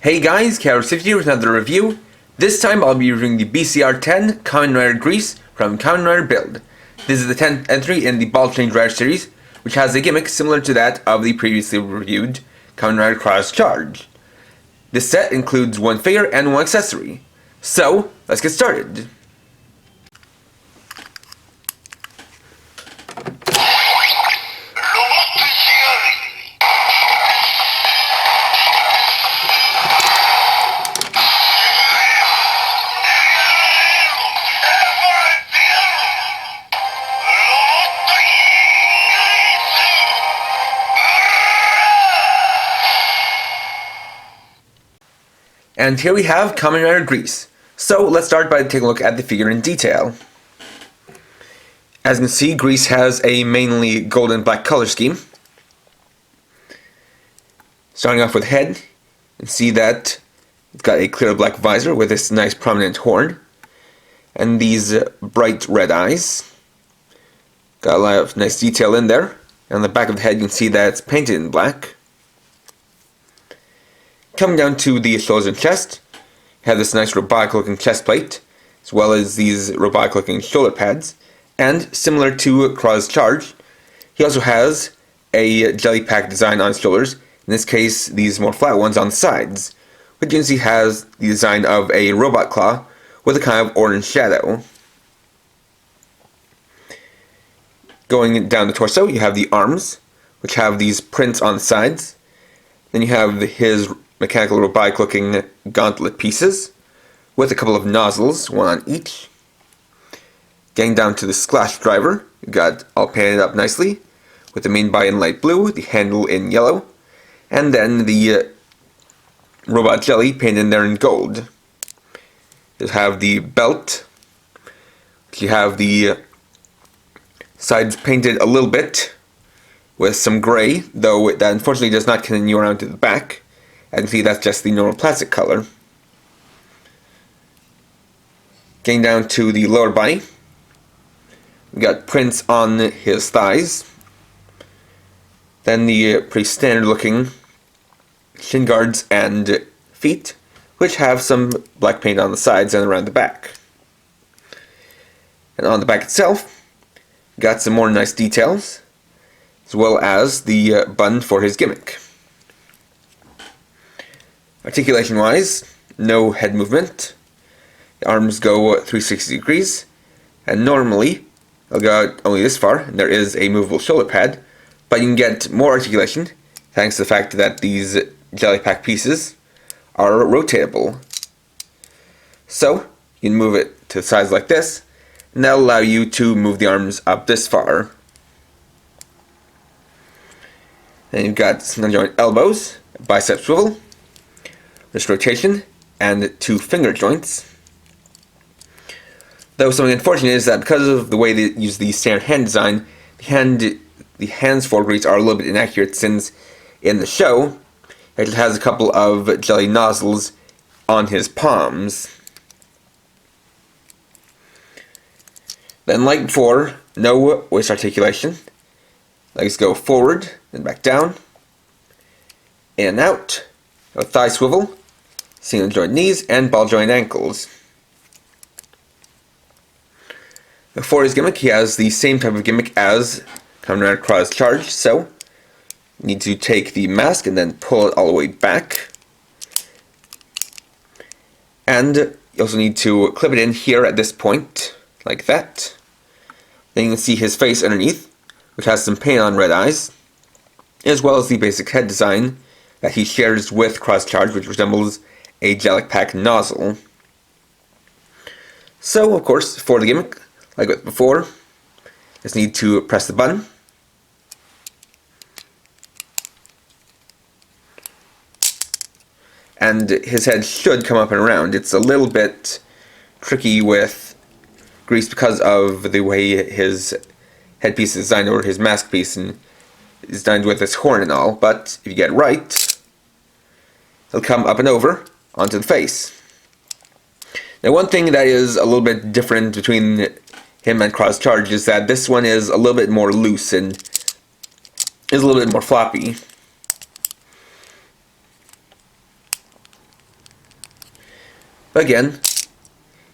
Hey guys, Kamen here with another review. This time I'll be reviewing the BCR10 Kamen Rider Grease from Kamen Rider Build. This is the 10th entry in the Ball Change Rider series, which has a gimmick similar to that of the previously reviewed Kamen Rider Cross Charge. This set includes one figure and one accessory. So, let's get started. And here we have Kamen Rider Grease. So let's start by taking a look at the figure in detail. As you can see, Grease has a mainly gold and black color scheme. Starting off with head, you can see that it's got a clear black visor with this nice prominent horn. And these bright red eyes. Got a lot of nice detail in there. And on the back of the head you can see that it's painted in black. Coming down to the shoulders and chest, you have this nice robotic looking chest plate, as well as these robotic looking shoulder pads, and similar to Cross Charge, he also has a jelly pack design on his shoulders, in this case these more flat ones on the sides, which you can see has the design of a robot claw with a kind of orange shadow. Going down the torso, you have the arms, which have these prints on the sides. Then you have his mechanical robotic looking gauntlet pieces with a couple of nozzles, one on each. Getting down to the splash driver, you got all painted up nicely with the main body in light blue, the handle in yellow, and then the robot jelly painted in there in gold. You have the belt, you have the sides painted a little bit with some gray, though that unfortunately does not continue around to the back. As you can see, that's just the normal plastic color. Getting down to the lower body, we got prints on his thighs. Then the pretty standard looking shin guards and feet, which have some black paint on the sides and around the back. And on the back itself, got some more nice details, as well as the button for his gimmick. Articulation wise, no head movement. The arms go 360 degrees, and normally they'll go out only this far, and there is a movable shoulder pad, but you can get more articulation thanks to the fact that these jelly pack pieces are rotatable. So you can move it to the sides like this, and that'll allow you to move the arms up this far. Then you've got some joint elbows, a bicep swivel, wrist rotation, and two finger joints. Though something unfortunate is that because of the way they use the standard hand design, the hands for Grease are a little bit inaccurate, since in the show it has a couple of jelly nozzles on his palms. Then, like before, no waist articulation. Legs go forward, then back down, in and out, a thigh swivel, single joint knees, and ball joint ankles. For his gimmick, he has the same type of gimmick as Kamen Rider Cross Charge, so you need to take the mask and then pull it all the way back. And you also need to clip it in here at this point, like that. Then you can see his face underneath, which has some paint on red eyes, as well as the basic head design that he shares with Cross Charge, which resembles a jelly pack nozzle. So, of course, for the gimmick, like with before, just need to press the button. And his head should come up and around. It's a little bit tricky with Grease because of the way his headpiece is designed, or his mask piece and is designed with this horn and all, but if you get it right, it'll come up and over onto the face. Now, one thing that is a little bit different between him and Cross Charge is that this one is a little bit more loose and is a little bit more floppy. But again, it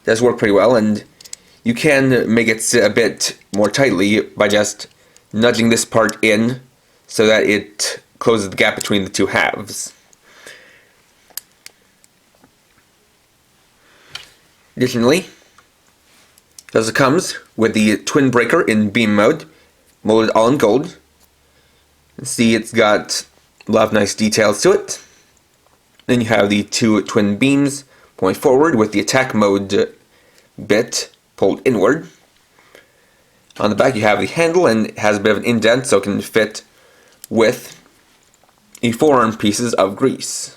does work pretty well, and you can make it sit a bit more tightly by just nudging this part in so that it closes the gap between the two halves. Additionally, it also comes with the twin breaker in beam mode, molded all in gold. You see it's got a lot of nice details to it. Then you have the two twin beams going forward with the attack mode bit pulled inward. On the back you have the handle, and it has a bit of an indent so it can fit with the forearm pieces of grease.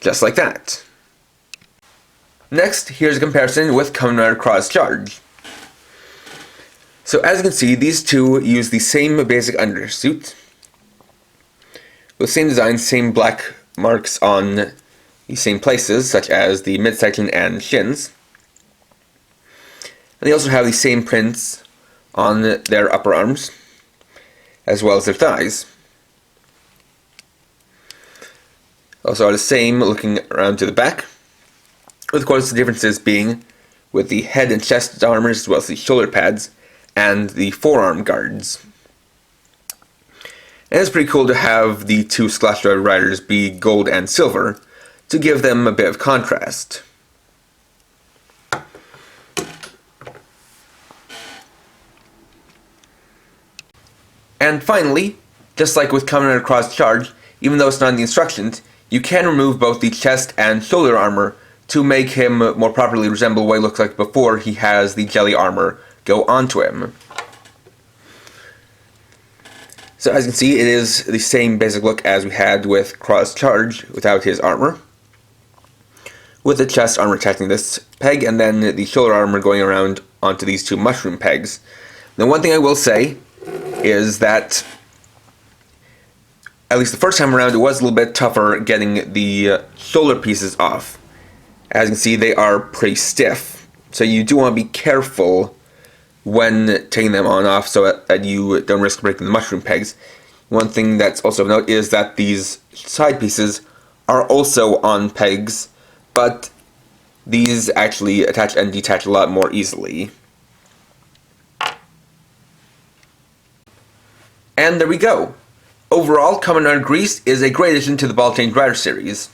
Just like that. Next, here's a comparison with Kamen Rider Cross Charge. So as you can see, these two use the same basic undersuit, with same design, same black marks on the same places, such as the midsection and shins. And they also have the same prints on their upper arms, as well as their thighs. Also are the same looking around to the back, with of course the differences being with the head and chest armors, as well as the shoulder pads and the forearm guards. And it's pretty cool to have the two Splash Rider riders be gold and silver to give them a bit of contrast. And finally, just like with Kamen Rider Cross Charge, even though it's not in the instructions, you can remove both the chest and shoulder armor to make him more properly resemble what he looks like before he has the jelly armor go onto him. So as you can see, it is the same basic look as we had with Cross Charge without his armor, with the chest armor attaching this peg and then the shoulder armor going around onto these two mushroom pegs. Now one thing I will say is that at least the first time around it was a little bit tougher getting the shoulder pieces off. As you can see, they are pretty stiff, so you do want to be careful when taking them on and off so that you don't risk breaking the mushroom pegs. One thing that's also of note is that these side pieces are also on pegs, but these actually attach and detach a lot more easily. And there we go. Overall, Kamen Rider Grease is a great addition to the Ball Change Rider series.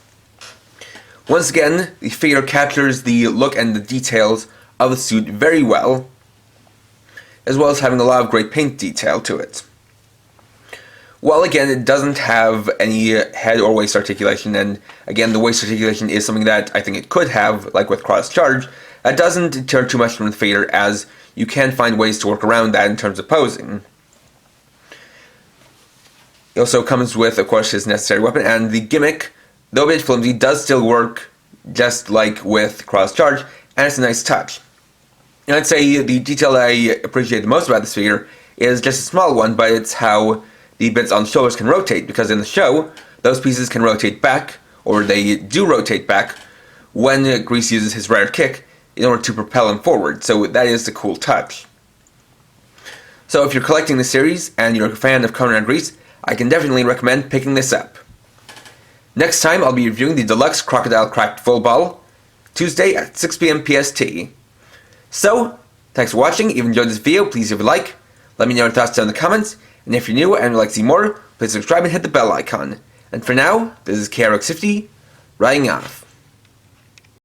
Once again, the figure captures the look and the details of the suit very well, as well as having a lot of great paint detail to it. While again, it doesn't have any head or waist articulation, and again, the waist articulation is something that I think it could have, like with Cross Charge, that doesn't deter too much from the figure, as you can find ways to work around that in terms of posing. It also comes with, of course, his necessary weapon, and the gimmick, though a bit flimsy, does still work just like with Cross Charge, and it's a nice touch. And I'd say the detail I appreciate the most about this figure is just a small one, but it's how the bits on the shoulders can rotate, because in the show, those pieces can rotate back, or they do rotate back, when Grease uses his rider kick in order to propel him forward, so that is the cool touch. So if you're collecting the series, and you're a fan of Kamen Rider Grease, I can definitely recommend picking this up. Next time I'll be reviewing the Deluxe Crocodile Cracked Full Ball, Tuesday at 6 PM PST. So, thanks for watching. If you enjoyed this video, please leave a like, let me know your thoughts down in the comments, and if you're new and would like to see more, please subscribe and hit the bell icon. And for now, this is KRX50, writing off.